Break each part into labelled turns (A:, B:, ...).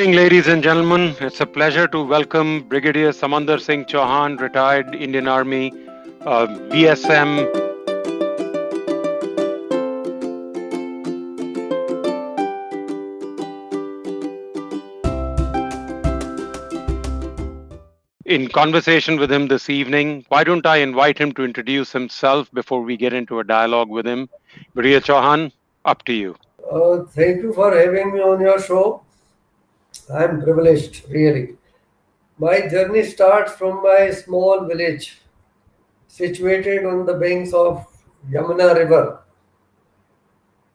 A: evening, ladies and gentlemen. It's a pleasure to welcome Brigadier Samandar Singh Chohan, retired Indian Army, BSM. In conversation with him this evening, why don't I invite him to introduce himself before we get into a dialogue with him? Brigadier Chohan, up to you.
B: Thank you for having me on your show. I'm privileged, really. My journey starts from my small village situated on the banks of Yamuna River.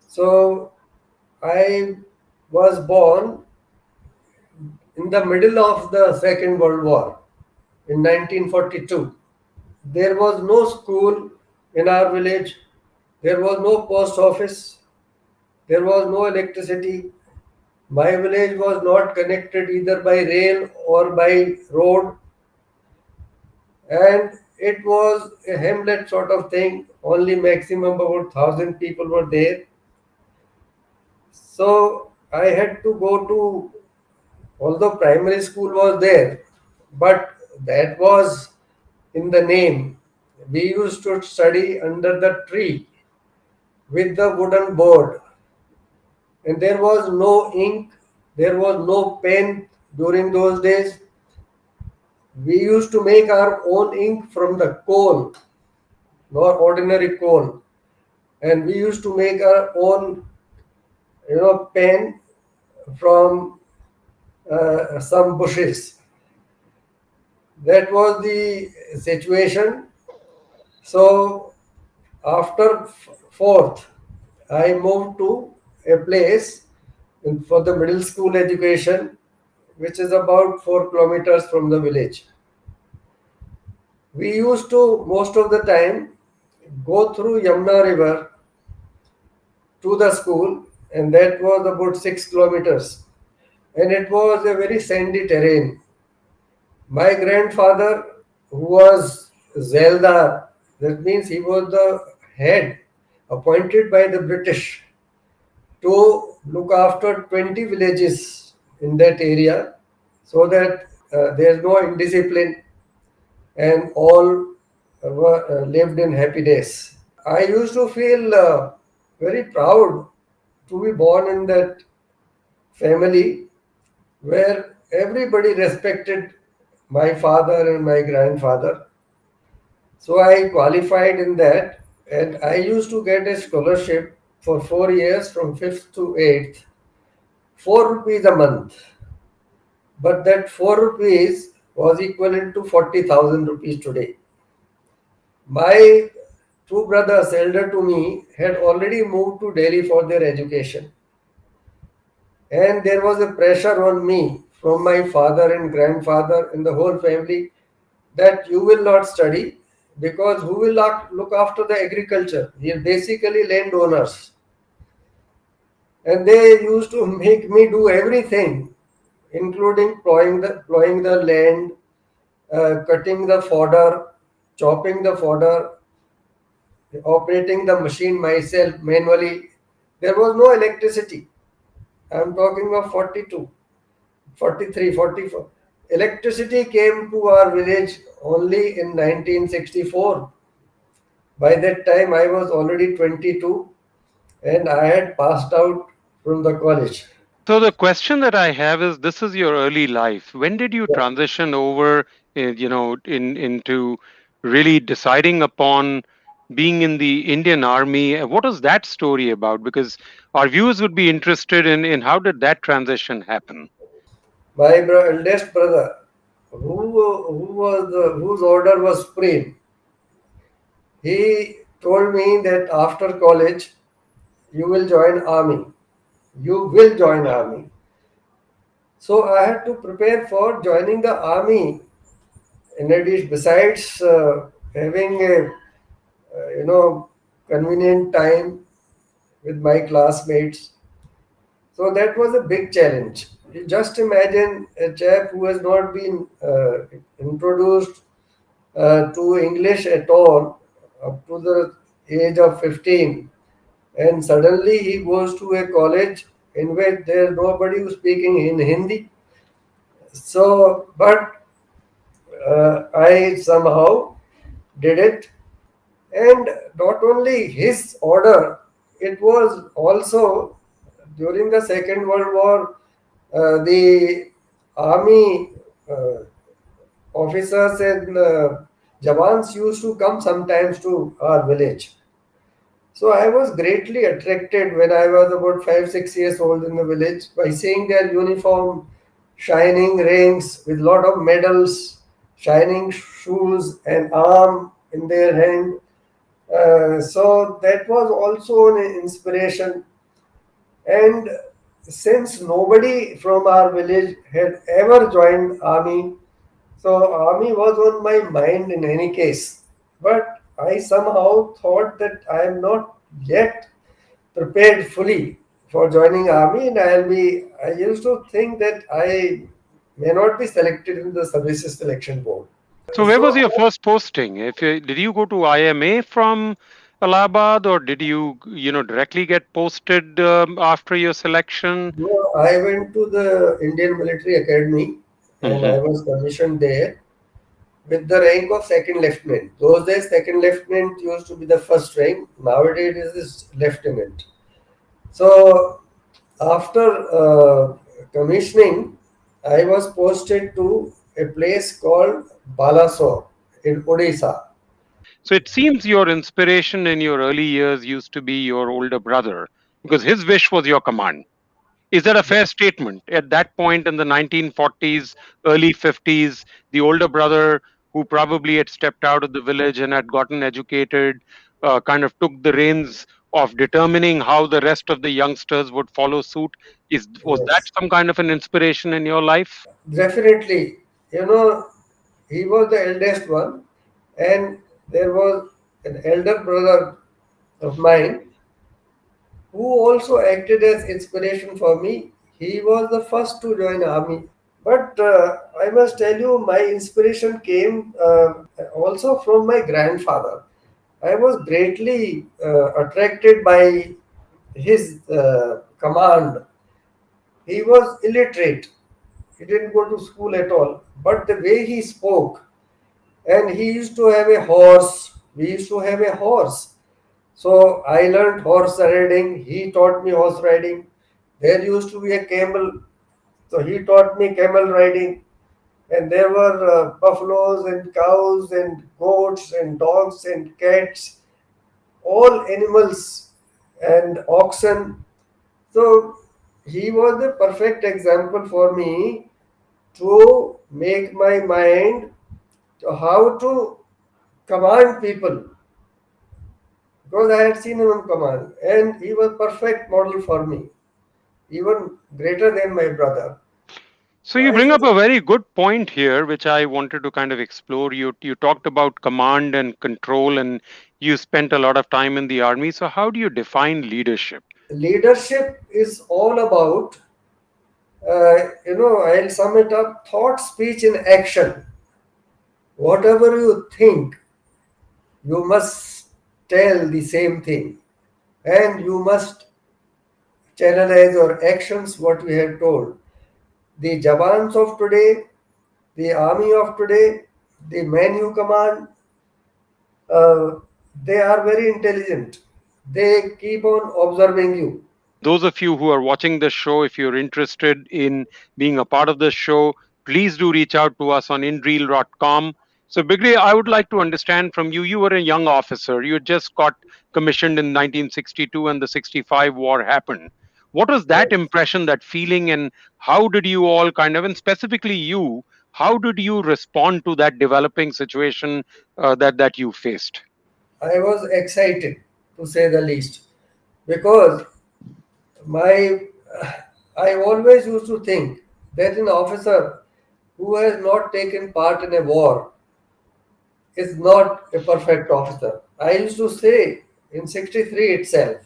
B: So, I was born in the middle of the Second World War in 1942. There was no school in our village, there was no post office, there was no electricity. My village was not connected either by rail or by road, and it was a hamlet sort of thing. Only maximum about 1,000 people were there. So I had to go to, although primary school was there, but that was in the name. We used to study under the tree with the wooden board, and there was no ink, there was no pen during those days. We used to make our own ink from the coal, not ordinary coal, and we used to make our own, pen from some bushes. That was the situation. So after fourth, I moved to a place for the middle school education, which is about 4 kilometers from the village. We used to most of the time go through Yamuna River to the school, and that was about 6 kilometers. And it was a very sandy terrain. My grandfather, who was Zeldar, that means he was the head appointed by the British to look after 20 villages in that area so that there is no indiscipline and all lived in happy days. I used to feel very proud to be born in that family where everybody respected my father and my grandfather. So I qualified in that, and I used to get a scholarship for 4 years from 5th to 8th, 4 rupees a month. But that 4 rupees was equivalent to 40,000 rupees today. My two brothers, elder to me, had already moved to Delhi for their education. And there was a pressure on me from my father and grandfather and the whole family that you will not study because who will look after the agriculture? We are basically landowners. And they used to make me do everything, including plowing the land, cutting the fodder, chopping the fodder, operating the machine myself manually. There was no electricity. I'm talking of 42, 43, 44. Electricity came to our village only in 1964. By that time, I was already 22 and I had passed out from the college.
A: So the question that I have is: this is your early life. When did you
B: Yeah.
A: transition over, into really deciding upon being in the Indian Army? What is that story about? Because our viewers would be interested in how did that transition happen?
B: My eldest brother, whose order was supreme, he told me that after college you will join army. You will join army. So I had to prepare for joining the army. In addition, besides having a convenient time with my classmates, so that was a big challenge. You just imagine a chap who has not been introduced to English at all up to the age of 15, and suddenly he goes to a college in which there is nobody who's speaking in Hindi. But I somehow did it, and not only his order, it was also during the Second World War, the army uh, officers and Jawans used to come sometimes to our village. So I was greatly attracted when I was about 5, 6 years old in the village by seeing their uniform, shining rings with lot of medals, shining shoes and arm in their hand. So that was also an inspiration. And since nobody from our village had ever joined army, so army was on my mind in any case. But I somehow thought that I am not yet prepared fully for joining army, and I used to think that I may not be selected in the services selection board.
A: So where was
B: So
A: your first posting? Did you go to IMA from Allahabad, or did you directly get posted after your selection?
B: I went to the Indian Military Academy and
A: Hmm.
B: I was commissioned there with the rank of second lieutenant. Those days, second lieutenant used to be the first rank. Nowadays, it is lieutenant. So after commissioning, I was posted to a place called Balasore in Odisha.
A: So it seems your inspiration in your early years used to be your older brother, because his wish was your command. Is that a fair statement? At that point in the 1940s, early 50s, the older brother, who probably had stepped out of the village and had gotten educated, kind of took the reins of determining how the rest of the youngsters would follow suit. Was that
B: Yes,
A: some kind of an inspiration in your life?
B: definitely. You know, he was the eldest one, and there was an elder brother of mine who also acted as inspiration for me. He was the first to join army. But I must tell you, my inspiration came also from my grandfather. I was greatly attracted by his command. He was illiterate. He didn't go to school at all. But the way he spoke, and he used to have a horse. We used to have a horse. So I learned horse riding. He taught me horse riding. There used to be a camel. So he taught me camel riding. And there were buffaloes and cows and goats and dogs and cats, all animals and oxen. So he was the perfect example for me to make my mind to how to command people because I had seen him in command and he was perfect model for me, even greater than my brother.
A: So
B: So
A: you
B: I
A: bring
B: should
A: up a very good point here, which I wanted to kind of explore. You talked about command and control, and you spent a lot of time in the army. So how do you define leadership?
B: leadership is all about I'll sum it up: thought, speech, and action. Whatever you think, you must tell the same thing, and you must channelize your actions what you have told. The Jawans of today, the army of today, the men you command, uh, they are very intelligent. They keep on observing you.
A: Those of you who are watching the show, if you're interested in being a part of the show, please do reach out to us on indreel.com. So, Brigadier, I would like to understand from you. You were a young officer. You had just got commissioned in 1962 and the 65 war happened. What was that
B: Yes.
A: impression, that feeling, and how did you all kind of, and specifically you, how did you respond to that developing situation that you faced?
B: I was excited to say the least because my I always used to think that an officer who has not taken part in a war is not a perfect officer. I used to say in 63 itself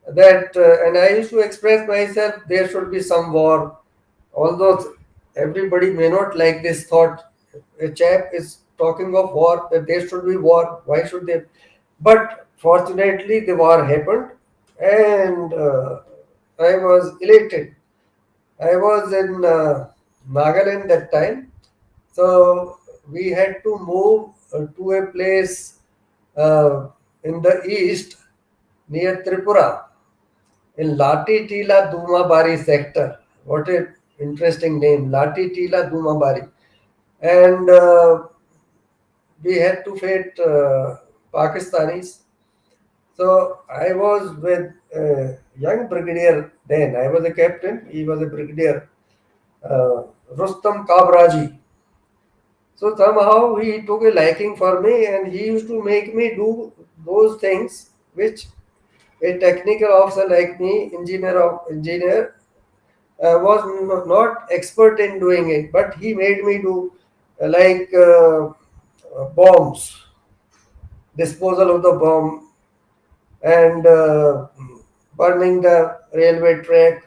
B: that, and I used to express myself, there should be some war. Although everybody may not like this thought, a chap is talking of war, that there should be war, why should they? But fortunately, the war happened, and I was elated. I was in Nagaland that time. So we had to move to a place uh, in the east near Tripura in Lati Tila Dumabari sector. What a interesting name, Lati Tila Dumabari. And we had to fight Pakistanis. So I was with young brigadier then. I was a captain. He was a brigadier, uh, Rustam Kabraji. So somehow he took a liking for me, and he used to make me do those things which a technical officer like me, engineer, was not expert in doing it. But he made me do bombs, disposal of the bomb, and burning the railway track,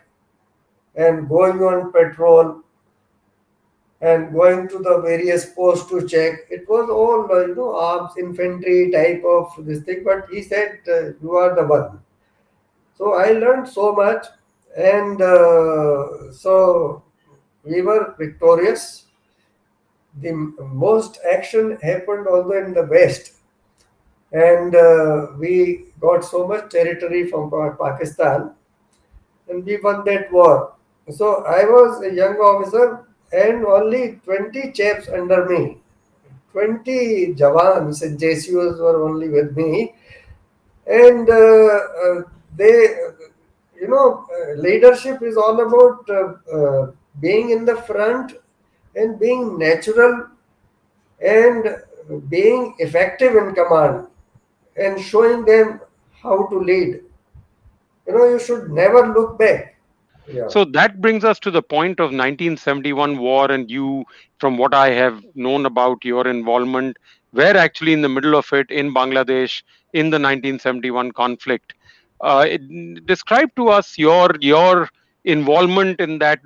B: and going on patrol, and going to the various posts to check. It was all, arms, infantry type of this thing. But he said, "You are the one." So I learned so much, and so we were victorious. The most action happened also in the west, and we got so much territory from Pakistan, and we won that war. So I was a young officer, and only 20 chaps under me. 20 Jawans and JCOs were only with me, and they, leadership is all about being in the front and being natural and being effective in command and showing them how to lead. You should never look back. Yeah.
A: So that brings us to the point of 1971 war, and you, from what I have known about your involvement, were actually in the middle of it in Bangladesh in the 1971 conflict. Describe to us your involvement in that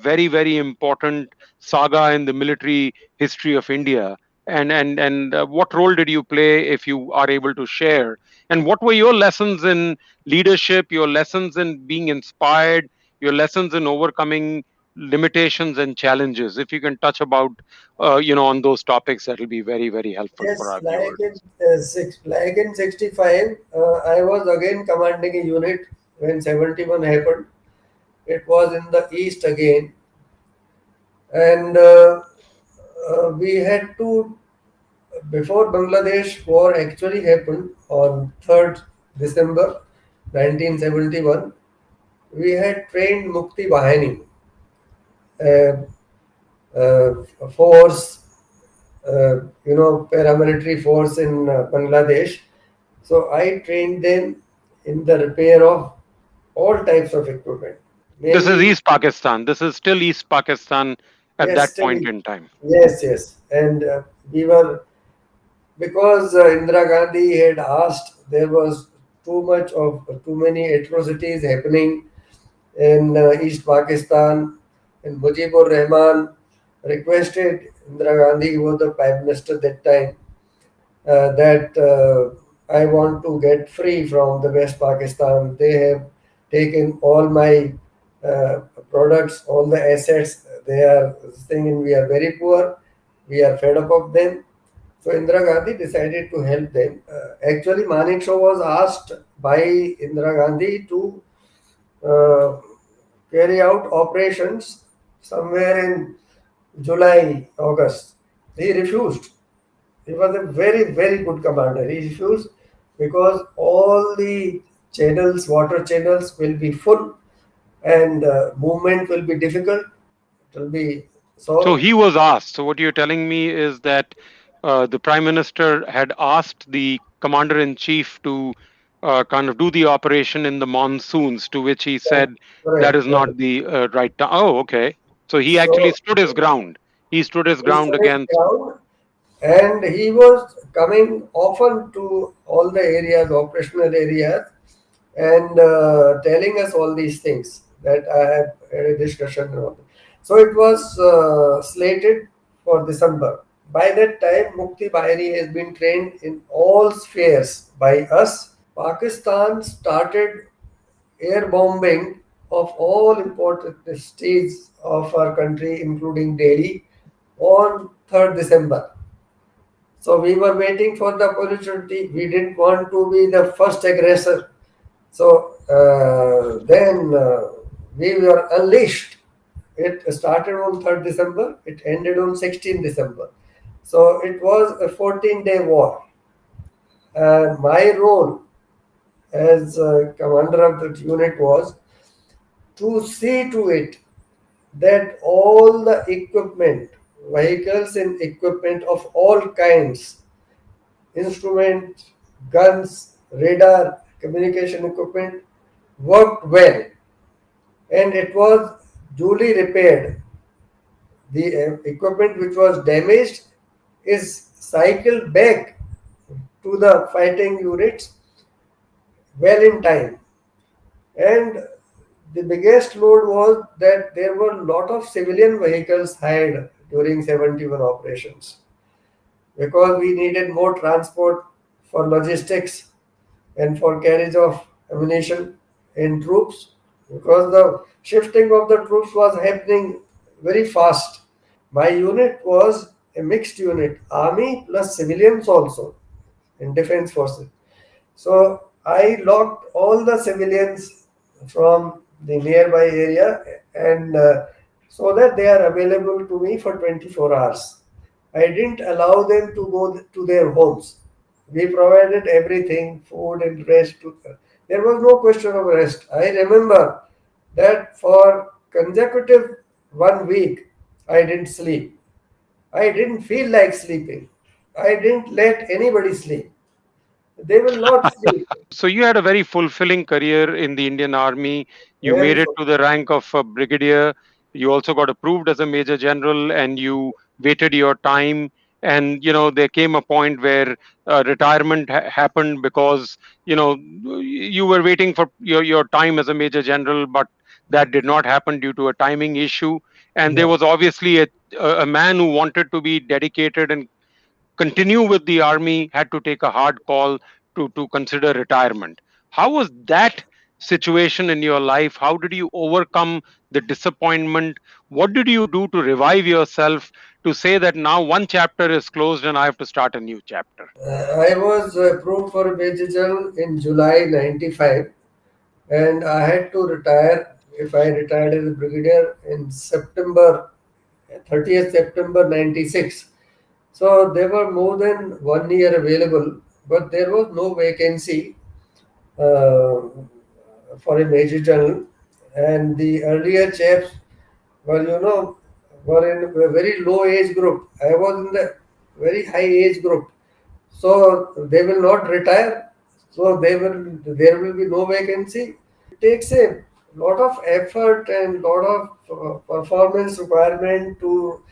A: very very important saga in the military history of India, and what role did you play, if you are able to share, and what were your lessons in leadership, your lessons in being inspired, your lessons in overcoming limitations and challenges. If you can touch about on those topics, that will be very very helpful for
B: Yes,
A: our viewers.
B: like in 65, I was again commanding a unit when 71 happened. It was in the east again, and we had to, before Bangladesh war actually happened on 3rd December 1971, we had trained Mukti Bahani, a, force, paramilitary force in Bangladesh. So I trained them in the repair of all types of equipment,
A: This is
B: mainly.
A: East Pakistan. This is still East Pakistan at
B: Yes,
A: that
B: still.
A: point in time.
B: Yes, yes. And we were, because Indira Gandhi had asked, there was too many atrocities happening in East Pakistan, and Mujibur Rahman requested Indira Gandhi, who was the Prime Minister that time, that I want to get free from the West Pakistan. They have taken all my uh, products, all the assets. They are saying we are very poor. We are fed up of them. So Indira Gandhi decided to help them. Actually, Manekshaw was asked by Indira Gandhi to uh, carry out operations somewhere in July, August. He refused. He was a very, very good commander. He refused because all the channels, water channels, will be full, and movement will be difficult. It will be
A: So
B: so.
A: he was asked. So what you're telling me is that the Prime Minister had asked the Commander in Chief to kind of do the operation in the monsoons, to which he said that
B: Correct,
A: is not
B: correct.
A: the right time. Oh, okay. So he actually
B: So
A: stood his ground. He stood his
B: he
A: ground
B: stood his
A: against.
B: ground, and he was coming often to all the areas, operational areas, and telling us all these things that I have had a discussion on. So it was slated for December. By that time, Mukti Bahari has been trained in all spheres by us. Pakistan started air bombing of all important states of our country, including Delhi, on 3rd December. So we were waiting for the opportunity. We didn't want to be the first aggressor. So then we were unleashed. It started on 3rd December, it ended on 16th December. So it was a 14-day war. And my role as commander of that unit was to see to it that all the equipment, vehicles and equipment of all kinds, instruments, guns, radar, communication equipment worked well, and it was duly repaired. The equipment which was damaged is cycled back to the fighting units well in time. And the biggest load was that there were a lot of civilian vehicles hired during 71 operations because we needed more transport for logistics and for carriage of ammunition and troops, because the shifting of the troops was happening very fast. My unit was a mixed unit, army plus civilians also in defense forces. So I locked all the civilians from the nearby area, and so that they are available to me for 24 hours. I didn't allow them to go to their homes. We provided everything, food and rest. There was no question of rest. I remember that for consecutive 1 week, I didn't sleep. I didn't feel like sleeping. I didn't let anybody sleep. They will not sleep.
A: So you had a very fulfilling career in the Indian Army. You
B: Very
A: made it to the rank of a brigadier. You also got approved as a major general, and you waited your time. And there came a point where retirement happened because you were waiting for your time as a major general, but that did not happen due to a timing issue. And there
B: yeah.
A: was obviously a man who wanted to be dedicated and continue with the army had to take a hard call to consider retirement. How was that situation in your life? How did you overcome the disappointment? What did you do to revive yourself to say that now one chapter is closed and I have to start a new chapter?
B: I was approved for Major General in July 95, and I had to retire if I retired as a brigadier in September, 30th September 96. So there were more than 1 year available, but there was no vacancy uh, for a Major General, and the earlier chaps were, were in a very low age group. I was in the very high age group. So they will not retire. So there will be no vacancy. It takes a lot of effort and lot of performance requirement to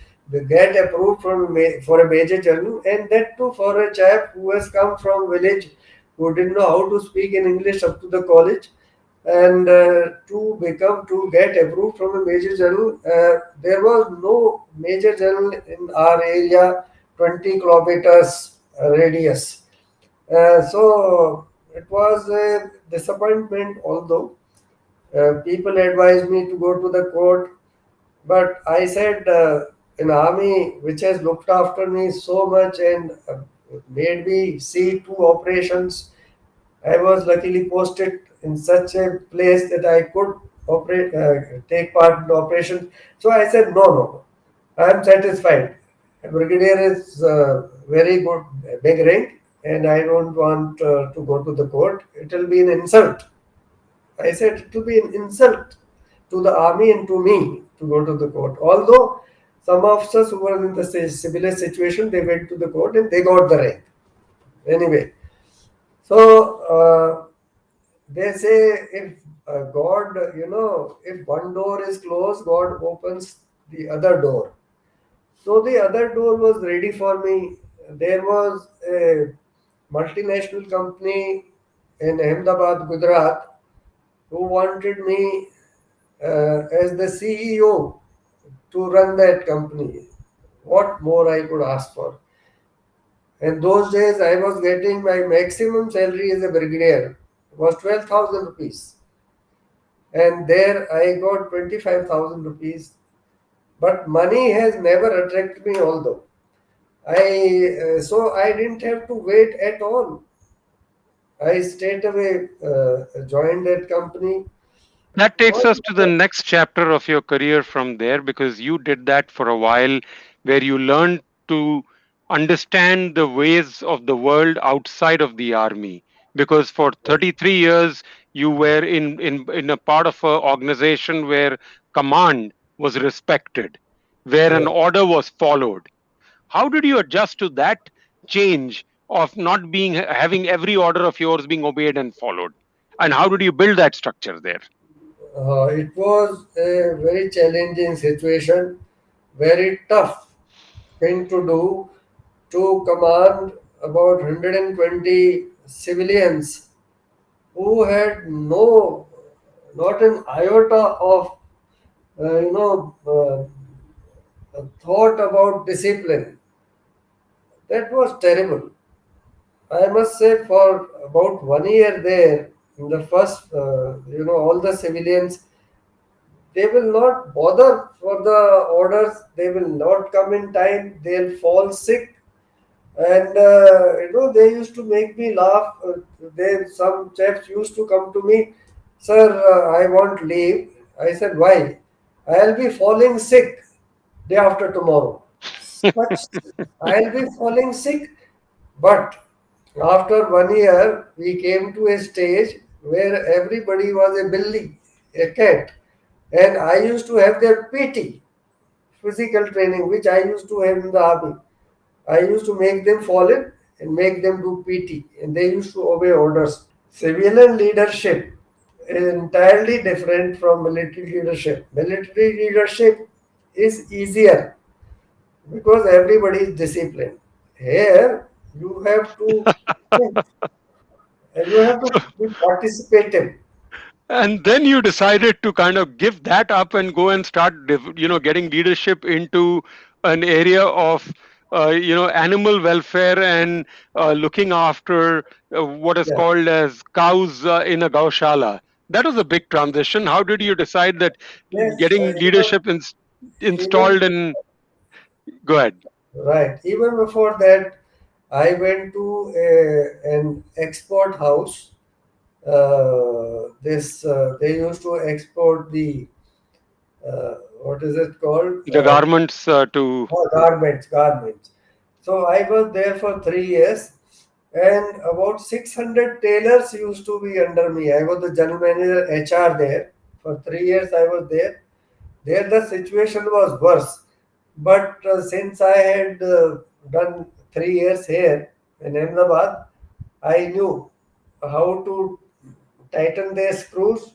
B: get approved for a major general, and that too for a chap who has come from village, who didn't know how to speak in English up to the college, and to get approved from a major general. There was no major general in our area, 20 kilometers radius. So it was a disappointment, although people advised me to go to the court, but I said, an army which has looked after me so much and made me see two operations. I was luckily posted in such a place that I could take part in the operation. So I said, no, no, I am satisfied. A brigadier is very good, big rank, and I don't want to go to the court. It will be an insult. I said it will be an insult to the army and to me to go to the court. Although some officers who were in the similar situation, they went to the court and they got the rank. Anyway, so they say if God, if one door is closed, God opens the other door. So the other door was ready for me. There was a multinational company in Ahmedabad, Gujarat, who wanted me as the CEO to run that company. What more I could ask for? In those days, I was getting my maximum salary as a brigadier was 12,000 rupees, and there I got 25,000 rupees. But money has never attracted me, although so I didn't have to wait at all. I straight away joined that company.
A: That takes
B: Was
A: us to the next chapter of your career from there, because you did that for a while, where you learned to understand the ways of the world outside of the army. Because for 33 years, you were in a part of an organization where command was respected, where an
B: yeah.
A: order was followed. How did you adjust to that change of not being having every order of yours being obeyed and followed? And how did you build that structure there?
B: It was a very challenging situation, very tough thing to do, to command about 120 civilians who had not an iota of, thought about discipline. That was terrible. I must say, for about 1 year there, in the first, all the civilians, they will not bother for the orders. They will not come in time. They'll fall sick, and they used to make me laugh. Some chaps used to come to me, sir, I want leave. I said, why? I'll be falling sick day after tomorrow. Such, I'll be falling sick. But after 1 year, we came to a stage where everybody was a billy, a cat. And I used to have their PT, physical training, which I used to have in the army. I used to make them fall in and make them do PT, and they used to obey orders. Civilian leadership is entirely different from military leadership. Military leadership is easier because everybody is disciplined. Here, you have to think and you have to be participative.
A: And then you decided to kind of give that up and go and start getting leadership into an area of animal welfare and looking after what is
B: Yeah.
A: called as cows in a Goushala. That was a big transition. How did you decide that
B: Yes,
A: getting leadership
B: even
A: installed in? Go ahead.
B: right. Even before that, I went to an export house. This They used to export the what is it called?
A: The garments to.
B: Garments. So I was there for 3 years, and about 600 tailors used to be under me. I was the general manager HR there. For 3 years, I was there. There, the situation was worse. But since I had done 3 years here in Ahmedabad, I knew how to tighten their screws,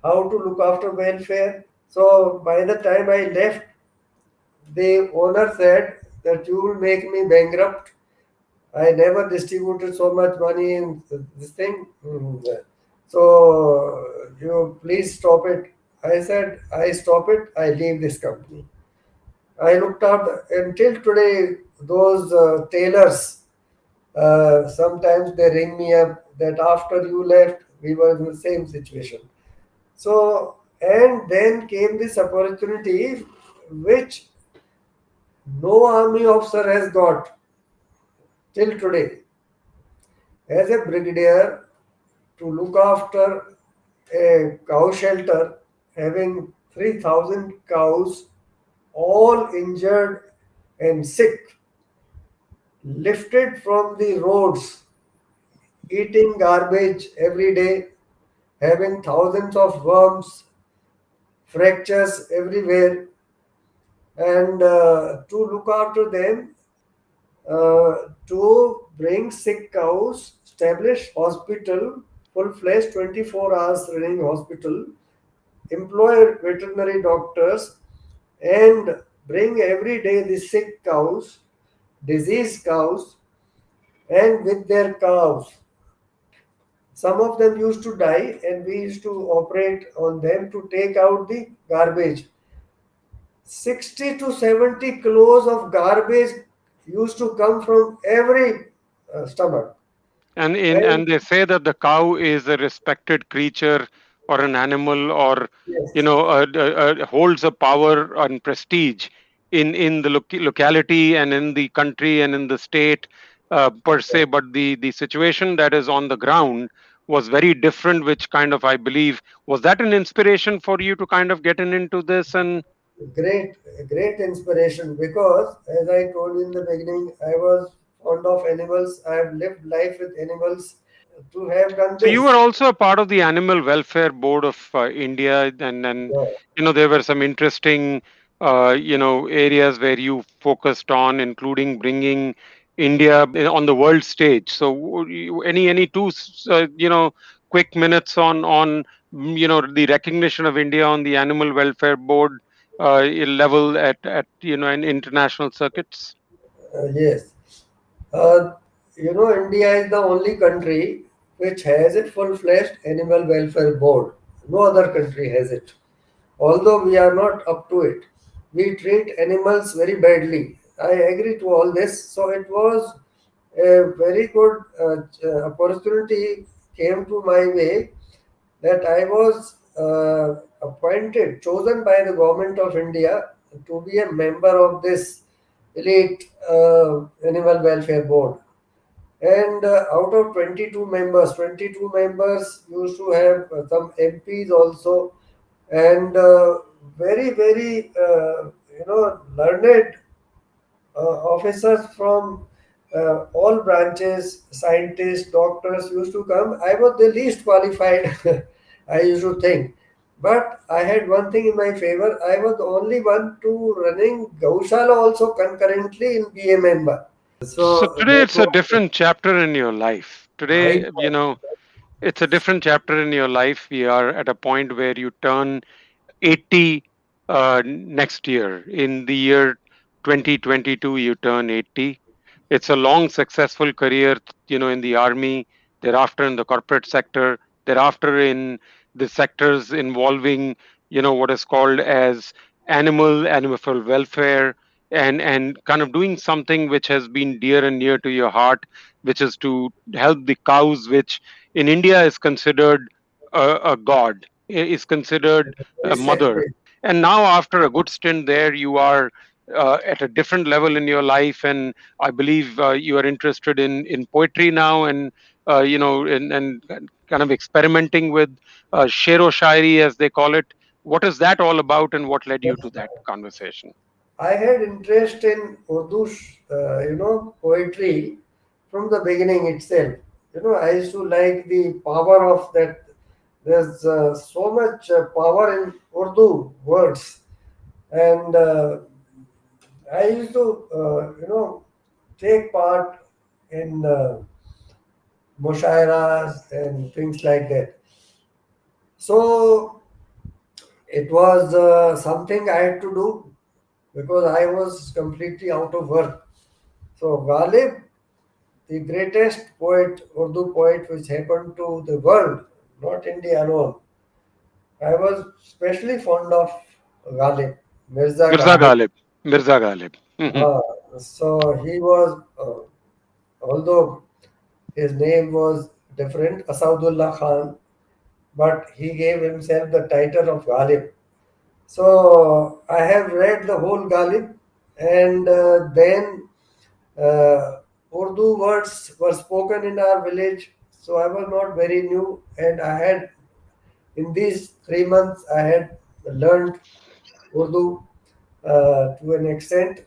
B: how to look after welfare. So by the time I left, the owner said that you will make me bankrupt. I never distributed so much money in this thing. So you please stop it. I said, I stop it, I leave this company. I looked out until today, those tailors, sometimes they ring me up that after you left, we were in the same situation. So, and then came this opportunity which no army officer has got till today. As a brigadier, to look after a cow shelter having 3,000 cows, all injured and sick, lifted from the roads, eating garbage every day, having thousands of worms, fractures everywhere, and to look after them, to bring sick cows, establish hospital, full-fledged 24 hours running hospital, employ veterinary doctors, and bring every day the sick cows, diseased cows, and with their calves. Some of them used to die, and we used to operate on them to take out the garbage. 60 to 70 kilos of garbage used to come from every stomach.
A: And
B: And
A: they say that the cow is a respected creature or an animal, or
B: Yes,
A: holds a power and prestige in the locality and in the country and in the state, per se, but the situation that is on the ground was very different, which kind of, I believe, was that an inspiration for you to kind of get into this? And
B: great, great inspiration, because as I told you in the beginning, I was fond of animals. I have lived life with animals. To have done
A: so you were
B: this,
A: also a part of the Animal Welfare Board of India, and
B: yeah,
A: there were some interesting areas where you focused on, including bringing India on the world stage. So any two quick minutes on the recognition of India on the Animal Welfare Board level at in international circuits.
B: yes. Uh, India is the only country which has a full-fledged animal welfare board. No other country has it. Although we are not up to it, we treat animals very badly. I agree to all this. So it was a very good opportunity came to my way, that I was chosen by the government of India to be a member of this elite animal welfare board. And out of 22 members used to have some MPs also, and very, learned officers from all branches, scientists, doctors used to come. I was the least qualified, I used to think. But I had one thing in my favor. I was the only one to running Goushala also concurrently in be a member.
A: So
B: So
A: today
B: that
A: it's a
B: was
A: different chapter in your life.
B: my
A: Today, it's a different chapter in your life. We are at a point where you turn 80 next year. In the year 2022, you turn 80. It's a long, successful career, in the army, thereafter in the corporate sector, thereafter in the sectors involving, what is called as animal welfare, and kind of doing something which has been dear and near to your heart, which is to help the cows, which in India is considered a god, is considered
B: very
A: a mother.
B: sacred.
A: And now, after a good stint there, you are at a different level in your life, and I believe you are interested in poetry now, and and kind of experimenting with Shero Shairi, as they call it. What is that all about, and what led you to that conversation?
B: I had interest in Urdu, poetry from the beginning itself. I used to like the power of that. There's so much power in Urdu words, and I used to, take part in mushairas and things like that. So it was something I had to do because I was completely out of work. So Ghalib, the greatest poet, Urdu poet which happened to the world, not India alone. I was especially fond of Ghalib, Mirza
A: Mirza
B: Ghalib.
A: Ghalib. Mirza Ghalib. Mhm.
B: Uh, so he was, although his name was different, Asaudullah Khan, but he gave himself the title of Ghalib. So I have read the whole Ghalib, and then Urdu words were spoken in our village. So I was not very new, and I had in these 3 months I had learned Urdu to an extent.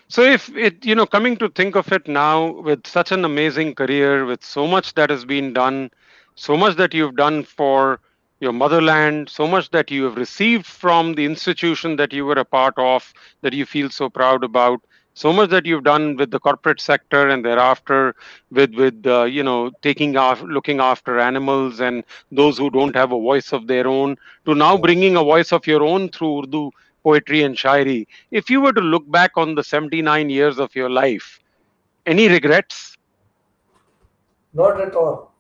A: So, if it, coming to think of it now, with such an amazing career, with so much that has been done, so much that you've done for your motherland, so much that you have received from the institution that you were a part of, that you feel so proud about, so much that you've done with the corporate sector, and thereafter with taking off, looking after animals and those who don't have a voice of their own, to now bringing a voice of your own through Urdu poetry and shairi. If you were to look back on the 79 years of your life, any regrets?
B: Not at all.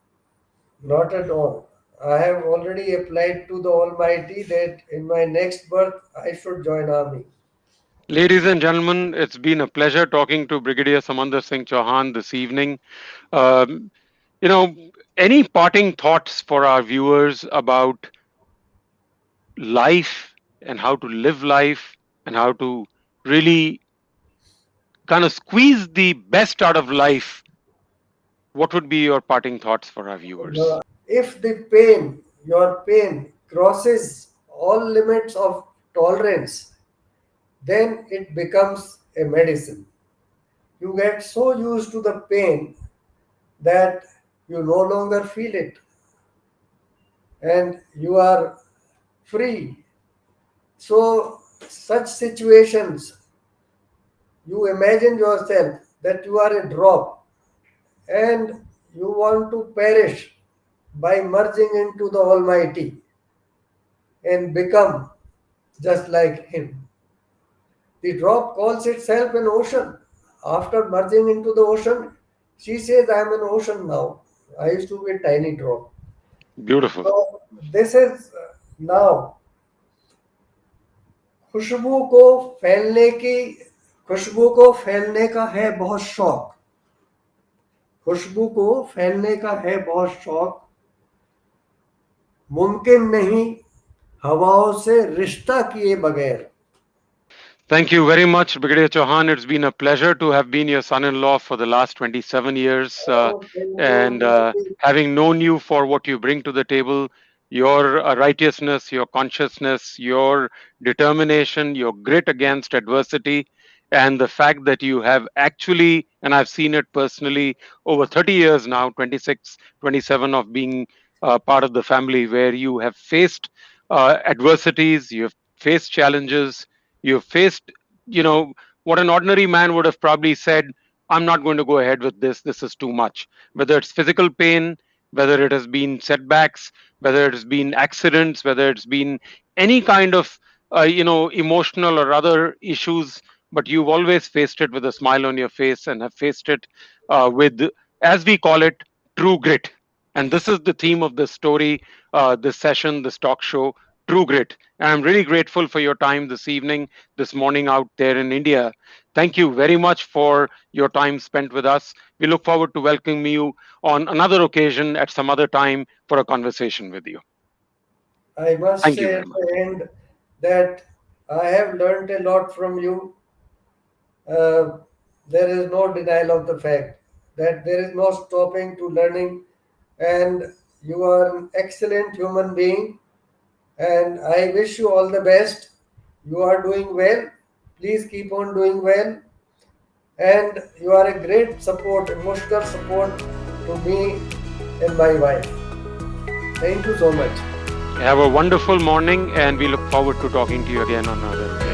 B: Not at all. I have already applied to the Almighty that in my next birth I should join army.
A: Ladies and gentlemen, it's been a pleasure talking to Brigadier Samandar Singh Chohan this evening. Um, you know, any parting thoughts for our viewers about life and how to live life and how to really kind of squeeze the best out of life, what would be your parting thoughts for our viewers?
B: If the your pain crosses all limits of tolerance, then it becomes a medicine. You get so used to the pain that you no longer feel it and you are free. So, such situations, you imagine yourself that you are a drop and you want to perish by merging into the Almighty and become just like Him. The drop calls itself an ocean. After merging into the ocean, she says, I am an ocean now. I used to be a tiny drop.
A: Beautiful.
B: So, this is now खुशबू को फैलने की खुशबू को फैलने का है बहुत शौक खुशबू को फैलने का है बहुत शौक मुमकिन नहीं हवाओं से रिश्ता किए बगैर
A: Thank you very much, Brigadier Chauhan. It's been a pleasure to have been your son in law for the last 27 years.
B: Thank you
A: And having known you for what you bring to the table, your righteousness, your consciousness, your determination, your grit against adversity, and the fact that you have actually, and I've seen it personally over 30 years now, 26, 27 of being part of the family, where you have faced adversities, you have faced challenges, you've faced, you know, what an ordinary man would have probably said, I'm not going to go ahead with this is too much. Whether it's physical pain, whether it has been setbacks, whether it has been accidents, whether it's been any kind of emotional or other issues, but you've always faced it with a smile on your face and have faced it with, as we call it, true grit. And this is the theme of this story, this session, this talk show, true grit. And I'm really grateful for your time this evening, this morning out there in India. Thank you very much for your time spent with us. We look forward to welcoming you on another occasion at some other time for a conversation with you.
B: I must
A: Thank you
B: say
A: very
B: at
A: much.
B: the end that I have learned a lot from you. uh, there is no denial of the fact that there is no stopping to learning, and you are an excellent human being. And I wish you all the best. You are doing well. Please keep on doing well. And you are a great support, emotional support to me and my wife. Thank you so much.
A: Have a wonderful morning, and we look forward to talking to you again on another occasion.